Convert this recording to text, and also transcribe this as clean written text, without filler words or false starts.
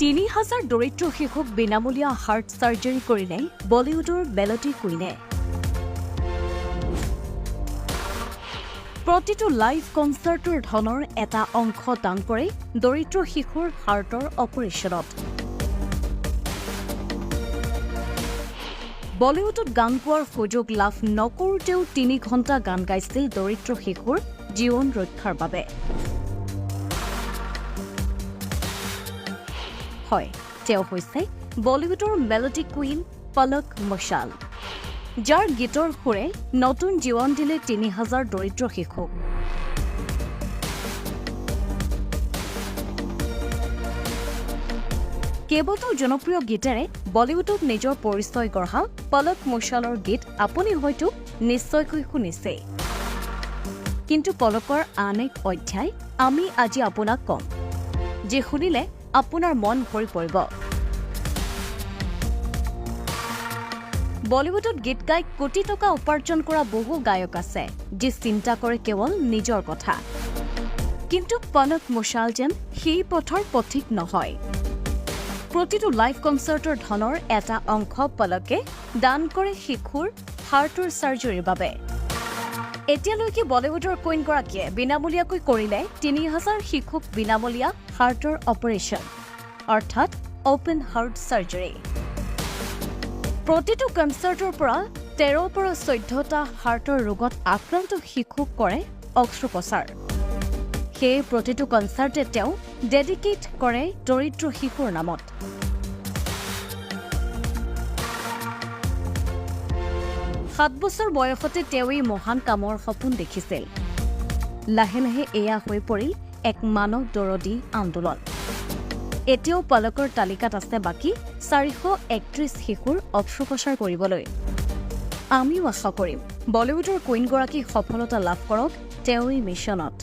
৩,০০০ দৰিদ্ৰ শিশুক বিনামূলীয়া হাৰ্ট চাৰ্জাৰী কৰিলে বলিউডৰ মেলোডি কুইনে। প্ৰতিটো লাইভ কনচাৰ্টৰ ধনৰ এটা অংশ দান কৰে দৰিদ্ৰ শিশুৰ হাৰ্টৰ অপাৰেশ্যনত। বলিউডত গান গোৱাৰ সুযোগ লাভ নকৰোঁতেও ৩ ঘণ্টা গান গাইছিল দৰিদ্ৰ শিশুৰ জীৱন ৰক্ষাৰ বাবে। হয়, তেওঁ হৈছে বলিউডৰ মেলোডি কুইন পলক মশাল, যাৰ গীতৰ সুৰে নতুন জীৱন দিলে ৩,০০০ দৰিদ্ৰ শিশুক। কেইবাটাও জনপ্ৰিয় গীতেৰে বলিউডত নিজৰ পৰিচয় গঢ়া পলক মশালৰ গীত আপুনি হয়তো নিশ্চয়কৈ শুনিছে। কিন্তু পলকৰ আন এক অধ্যায় আমি আজি আপোনাক কম, যে শুনিলে আপোনাৰ মন ভৰি পৰিব। বলিউডত গীত গাই কোটি টকা উপাৰ্জন কৰা বহু গায়ক আছে, যি চিন্তা কৰে কেৱল নিজৰ কথা। কিন্তু পলক মশাল যেন সেই পথৰ পথিক নহয়। প্ৰতিটো লাইভ কনচাৰ্টৰ ধনৰ এটা অংশ পলকে দান কৰে শিশুৰ হাৰ্টৰ চাৰ্জাৰীৰ বাবে। এতিয়ালৈকে বলিউডৰ কুইনগৰাকীয়ে বিনামূলীয়াকৈ কৰিলে ৩,০০০ শিশুক বিনামূলীয়া হাৰ্টৰ অপাৰেশ্যন, অৰ্থাৎ অপেন হাৰ্ট চাৰ্জাৰী। প্ৰতিটো কনচাৰ্টৰ পৰা ১৩ৰ পৰা ১৪টা হাৰ্টৰ ৰোগত আক্ৰান্ত শিশুক কৰে অস্ত্ৰোপচাৰ। সেয়ে প্ৰতিটো কনচাৰ্টে তেওঁ ডেডিকেট কৰে দৰিদ্ৰ শিশুৰ নামত। সাত বছৰ বয়সতে তেওঁ এই মহান কামৰ সপোন দেখিছিল। লাহে লাহে এয়া হৈ পৰিল এক মানৱ দৰদী আন্দোলন। এতিয়াও পলকৰ তালিকাত আছে বাকী ৪৩১ শিশুৰ অস্ত্ৰোপচাৰ কৰিবলৈ। আমিও আশা কৰিম বলিউডৰ কুইনগৰাকী সফলতা লাভ কৰক তেওঁৰ এই মিছনত।